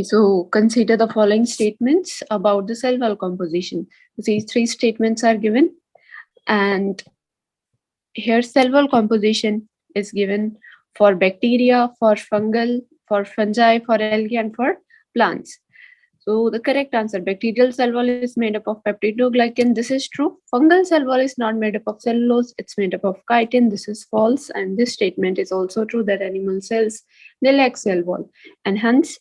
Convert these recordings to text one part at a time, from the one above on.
So consider the following statements about the cell wall composition. These three statements are given, and here cell wall composition is given for bacteria, for fungi, for algae, and for plants. So the correct answer, bacterial cell wall is made up of peptidoglycan. This is true. Fungal cell wall is not made up of cellulose. It's made up of chitin. This is false. And this statement is also true that animal cells, they lack cell wall. And hence,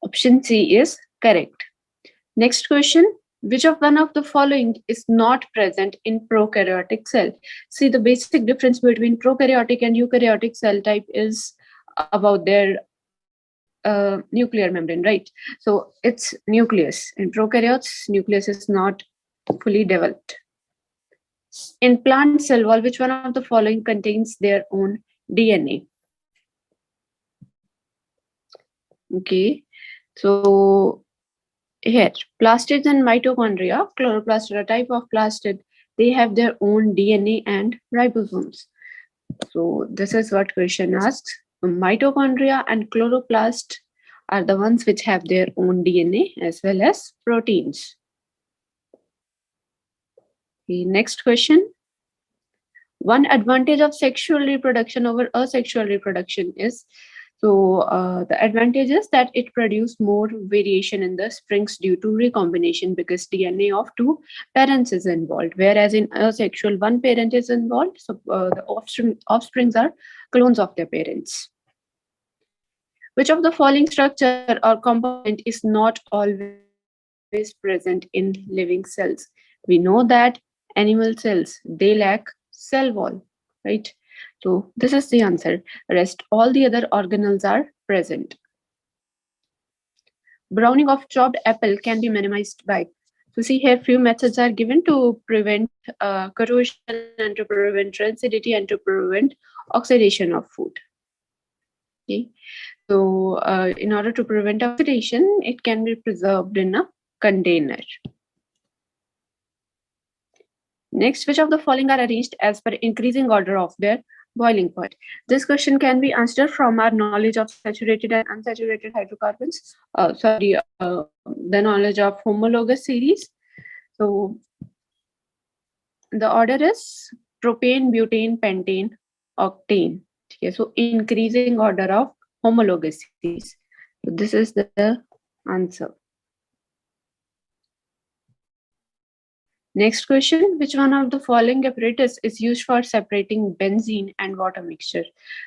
option C is correct. Next question. Which of one of the following is not present in prokaryotic cell? See, the basic difference between prokaryotic and eukaryotic cell type is about their nuclear membrane, right? So it's nucleus. In prokaryotes, nucleus is not fully developed. In plant cell wall, which one of the following contains their own DNA? Okay, so here, plastids and mitochondria, chloroplast are a type of plastid. They have their own DNA and ribosomes. So this is what question asks. Mitochondria and chloroplast are the ones which have their own DNA as well as proteins. The next question. One advantage of sexual reproduction over asexual reproduction is, the advantage is that it produces more variation in the springs due to recombination because DNA of two parents is involved. Whereas in asexual, one parent is involved, so the offsprings are clones of their parents. Which of the following structure or component is not always present in living cells? We know that animal cells, they lack cell wall, right? So this is the answer. Rest all the other organelles are present. Browning of chopped apple can be minimized by. So see here, few methods are given to prevent corrosion and to prevent rancidity and to prevent oxidation of food. Okay. So in order to prevent oxidation, it can be preserved in a container. Next, which of the following are arranged as per increasing order of their boiling point? This question can be answered from our knowledge of saturated and unsaturated hydrocarbons. The knowledge of homologous series. So the order is propane, butane, pentane, octane. Okay, so increasing order of homologous series. So this is the answer. Next question, which one of the following apparatus is used for separating benzene and water mixture?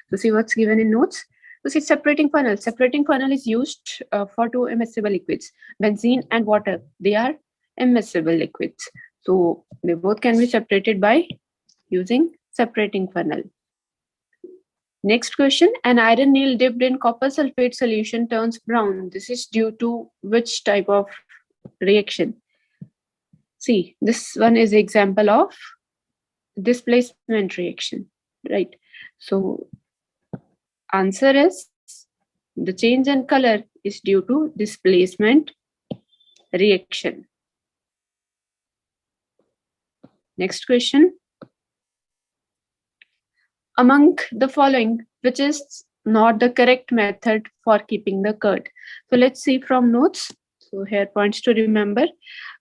So see what's given in notes. So see separating funnel. Separating funnel is used for two immiscible liquids, benzene and water. They are immiscible liquids. So they both can be separated by using separating funnel. Next question, an iron nail dipped in copper sulfate solution turns brown. This is due to which type of reaction? See, this one is example of displacement reaction, right? So answer is the change in color is due to displacement reaction. Next question. Among the following, which is not the correct method for keeping the curd? So let's see from notes. So here points to remember.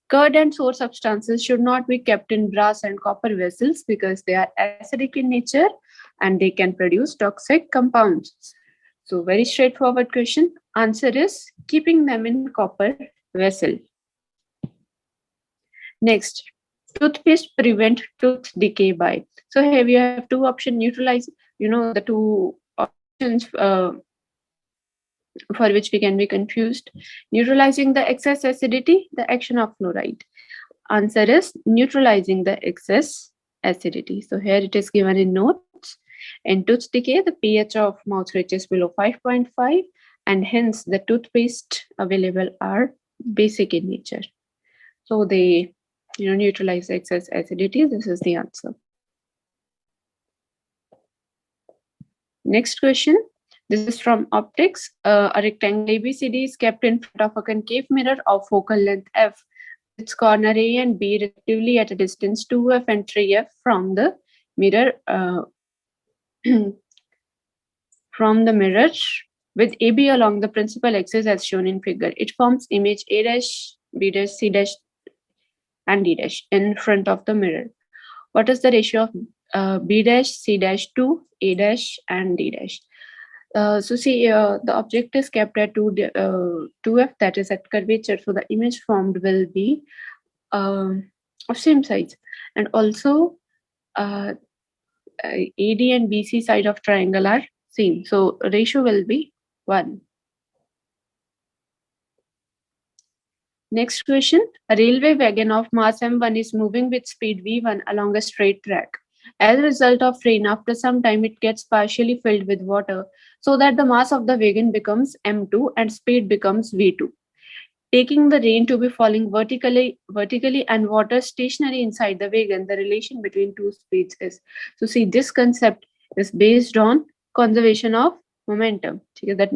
Curd and sour substances should not be kept in brass and copper vessels because they are acidic in nature and they can produce toxic compounds. So very straightforward question. Answer is keeping them in copper vessel. Next, toothpaste prevent tooth decay by. So here we have two options, neutralize, the two options for which we can be confused. Neutralizing the excess acidity, the action of fluoride. Answer is neutralizing the excess acidity. So here it is given in notes. In tooth decay, the pH of mouth reaches below 5.5 and hence the toothpaste available are basic in nature. So they neutralize excess acidity. This is the answer. Next question. This is from optics. A rectangle ABCD is kept in front of a concave mirror of focal length f. Its corner A and B respectively at a distance 2f and 3f from the mirror. with AB along the principal axis as shown in figure. It forms image A dash, B dash, C dash, and D dash in front of the mirror. What is the ratio of B dash, C dash to A dash, and D dash? So see, the object is kept at 2f, that is at curvature. So the image formed will be of same size, and also AD and BC side of triangle are same. So ratio will be 1. Next question. A railway wagon of mass m1 is moving with speed v1 along a straight track. As a result of rain, after some time it gets partially filled with water, so that the mass of the wagon becomes m2 and speed becomes v2. Taking the rain to be falling vertically and water stationary inside the wagon, the relation between two speeds is. So see, this concept is based on conservation of momentum. That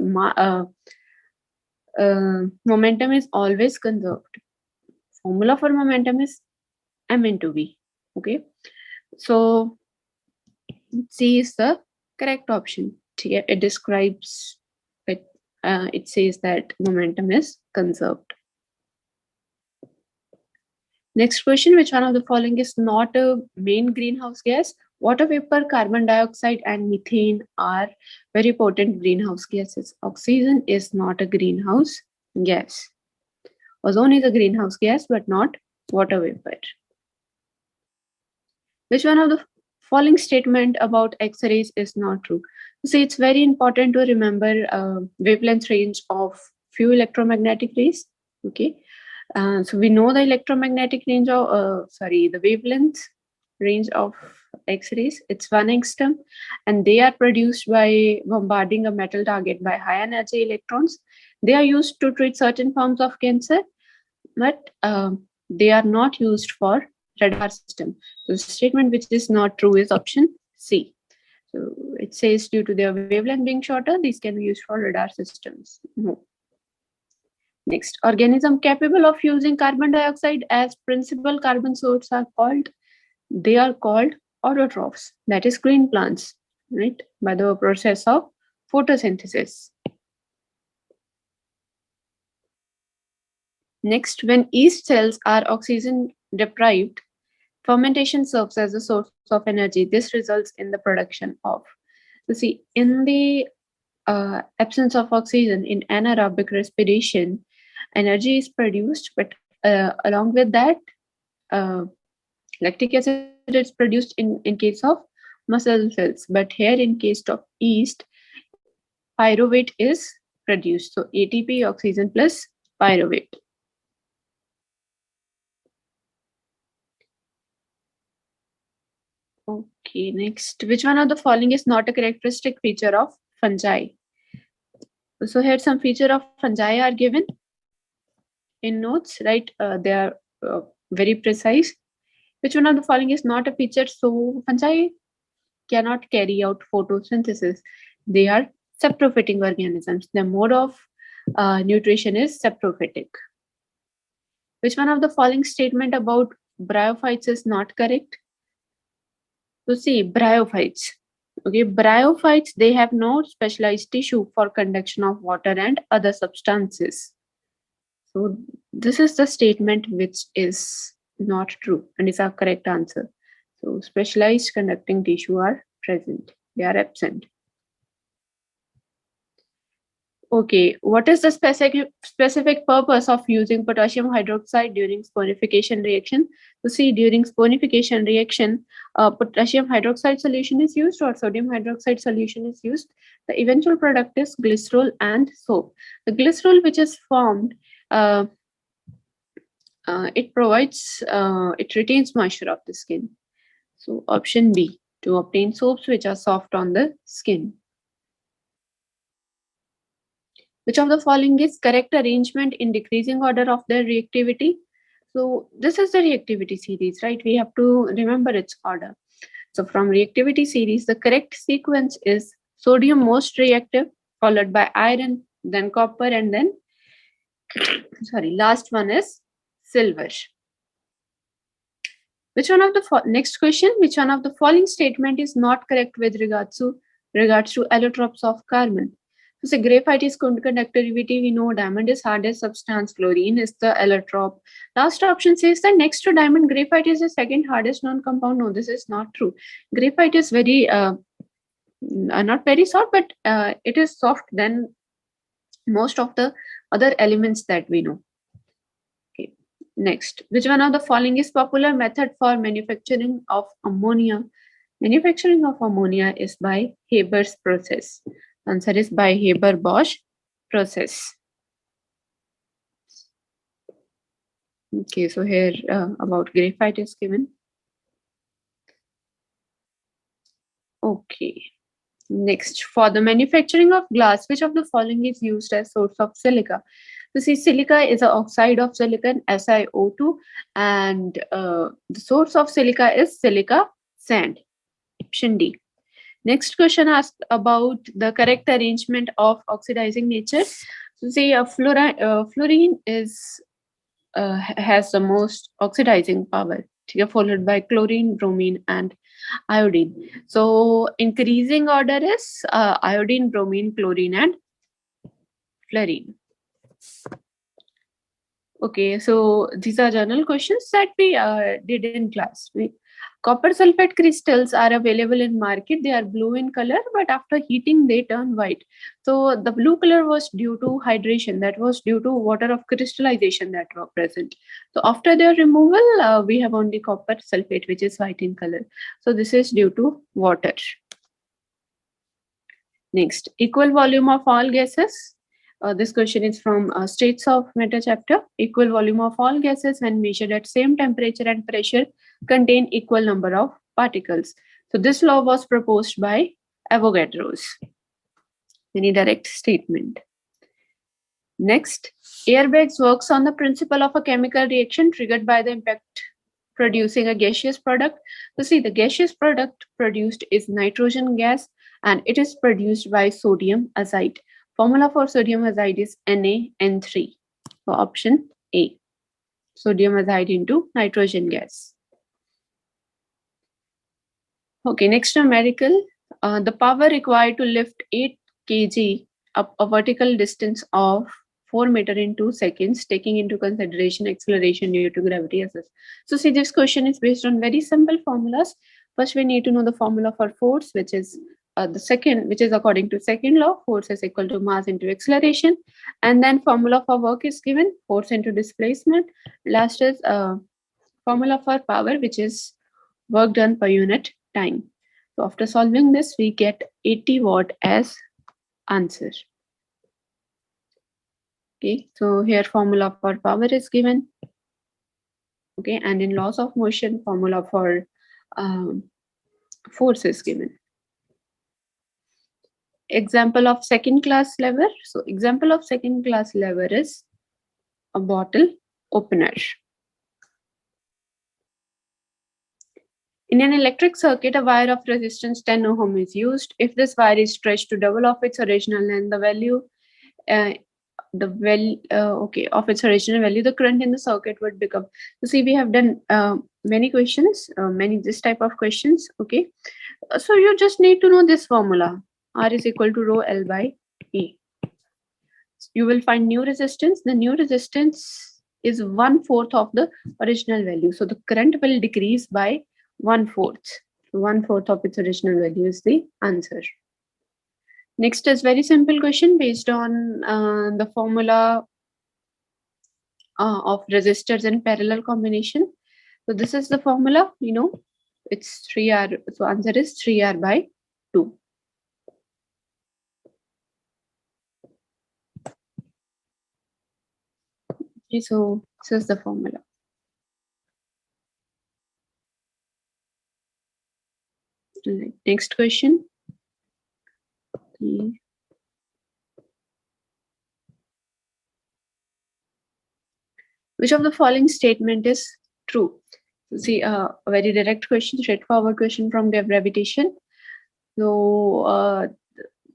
momentum is always conserved. Formula for momentum is m into v. Okay, so C is the correct option. It describes it. It says that momentum is conserved. Next question: which one of the following is not a main greenhouse gas? Water vapor, carbon dioxide, and methane are very potent greenhouse gases. Oxygen is not a greenhouse gas. Ozone is a greenhouse gas, but not water vapor. Which one of the following statement about X-rays is not true? See, it's very important to remember wavelength range of few electromagnetic rays. Okay, so we know the electromagnetic range of the wavelength range of X-rays. It's 1 angstrom, and they are produced by bombarding a metal target by high energy electrons. They are used to treat certain forms of cancer, but they are not used for radar system. So the statement which is not true is option C. So it says due to their wavelength being shorter, these can be used for radar systems. No. Next, organism capable of using carbon dioxide as principal carbon source are called. They are called autotrophs. That is green plants, right? By the process of photosynthesis. Next, when yeast cells are oxygen deprived, fermentation serves as a source of energy. This results in the production of. So see, in the absence of oxygen in anaerobic respiration, energy is produced, but along with that, lactic acid is produced in case of muscle cells. But here in case of yeast, pyruvate is produced. So ATP, oxygen plus pyruvate. Okay, next. Which one of the following is not a characteristic feature of fungi? So here some feature of fungi are given in notes, right? They are very precise. Which one of the following is not a feature? So fungi cannot carry out photosynthesis. They are saprophytic organisms. The mode of nutrition is saprophytic. Which one of the following statement about bryophytes is not correct? So see, bryophytes. Okay, bryophytes, they have no specialized tissue for conduction of water and other substances. So this is the statement which is not true and is our correct answer. So specialized conducting tissue are present. They are absent. Okay, what is the specific purpose of using potassium hydroxide during sponification reaction? So see, during sponification reaction, potassium hydroxide solution is used or sodium hydroxide solution is used. The eventual product is glycerol and soap. The glycerol which is formed, it provides, it retains moisture of the skin. So option B, to obtain soaps which are soft on the skin. Which of the following is correct arrangement in decreasing order of their reactivity? So this is the reactivity series, right? We have to remember its order. So from reactivity series, the correct sequence is sodium most reactive, followed by iron, then copper, and then, last one is silver. Which one of the next question? Which one of the following statement is not correct with regards to allotropes of carbon? So graphite is conductivity, we know. Diamond is hardest substance, chlorine is the allotrope. Last option says that next to diamond, graphite is the second hardest non-compound. No, this is not true. Graphite is very not very soft, but it is soft than most of the other elements that we know. Okay. Next, which one of the following is popular method for manufacturing of ammonia? Manufacturing of ammonia is by Haber's process. Answer is by Haber-Bosch process. Okay, so here about graphite is given. Okay. Next, for the manufacturing of glass, which of the following is used as source of silica? So see, silica is an oxide of silicon, SiO2, and the source of silica is silica sand. Option D. Next question asked about the correct arrangement of oxidizing nature. So see, fluorine is has the most oxidizing power, followed by chlorine, bromine, and iodine. So increasing order is iodine, bromine, chlorine, and fluorine. Okay, so these are general questions that we did in class. Copper sulfate crystals are available in market. They are blue in color, but after heating, they turn white. So the blue color was due to hydration. That was due to water of crystallization that were present. So after their removal, we have only copper sulfate, which is white in color. So this is due to water. Next, equal volume of all gases. This question is from States of Matter chapter. Equal volume of all gases when measured at same temperature and pressure contain equal number of particles. So this law was proposed by Avogadro's. Any direct statement. Next, airbags works on the principle of a chemical reaction triggered by the impact producing a gaseous product. So see, the gaseous product produced is nitrogen gas, and it is produced by sodium azide. Formula for sodium azide is NaN3. So option A, sodium azide into nitrogen gas. Okay, next numerical. The power required to lift 8 kg up a vertical distance of 4 meters in 2 seconds, taking into consideration acceleration due to gravity assist. So see, this question is based on very simple formulas. First, we need to know the formula for force, which is which is according to second law, force is equal to mass into acceleration. And then formula for work is given, force into displacement. Last is formula for power, which is work done per unit time. So after solving this, we get 80 watt as answer. Okay, so here formula for power is given. Okay, and in laws of motion, formula for force is given. Example of second class lever. So example of second class lever is a bottle opener. In an electric circuit, a wire of resistance 10 ohm is used. If this wire is stretched to double of its original length, the value of its original value, the current in the circuit would become. So see, we have done many questions, this type of questions. Okay, so you just need to know this formula. R is equal to rho L by E. You will find new resistance. The new resistance is 1/4 of the original value. So the current will decrease by 1/4. 1/4 of its original value is the answer. Next is very simple question based on the formula of resistors in parallel combination. So this is the formula, it's 3R. So answer is 3R by 2. Okay, so this is the formula. Next question. Which of the following statement is true? See, a very direct question, straightforward question from gravitation. So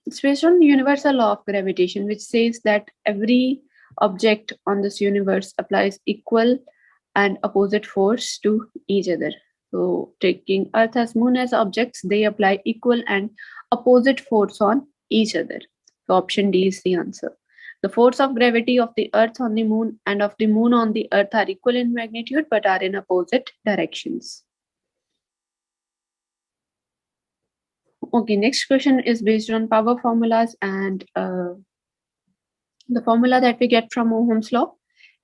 it's based on the universal law of gravitation, which says that every object on this universe applies equal and opposite force to each other. So taking Earth as Moon as objects, they apply equal and opposite force on each other. So option D is the answer. The force of gravity of the Earth on the Moon and of the Moon on the Earth are equal in magnitude but are in opposite directions. Okay, next question is based on power formulas, and the formula that we get from Ohm's law.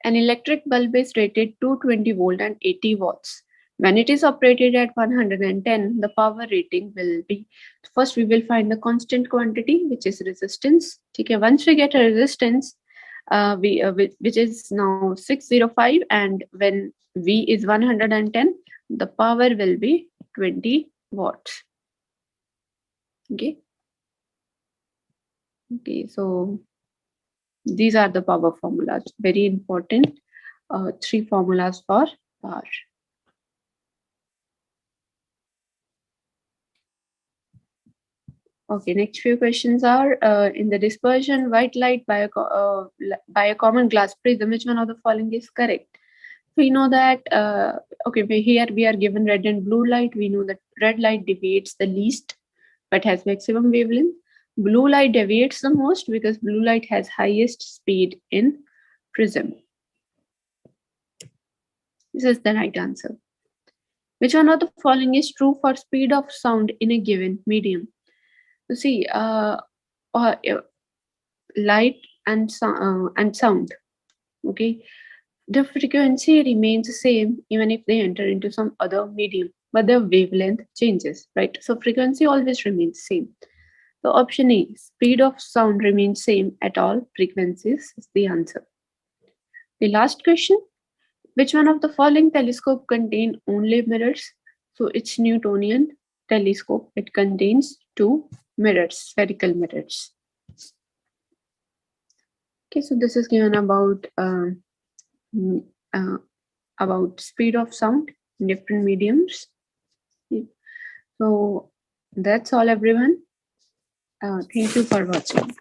An electric bulb is rated 220 volt and 80 watts. When it is operated at 110, the power rating will be, first we will find the constant quantity, which is resistance. Okay, once we get a resistance, which is now 605, and when V is 110, the power will be 20 watts. Okay. Okay, so these are the power formulas, very important. 3 formulas for power. Okay, next few questions are in the dispersion white light by a common glass prism, which one of the following is correct? We know that, okay, here we are given red and blue light. We know that red light deviates the least but has maximum wavelength. Blue light deviates the most because blue light has highest speed in prism. This is the right answer. Which one of the following is true for speed of sound in a given medium? You see, light and sound. Okay, the frequency remains the same even if they enter into some other medium, but the wavelength changes, right? So frequency always remains same. So option A, speed of sound remains same at all frequencies, is the answer. The last question, which one of the following telescope contain only mirrors? So it's Newtonian telescope. It contains 2 mirrors, spherical mirrors. Okay, so this is given about speed of sound in different mediums. So that's all, everyone. Thank you for watching.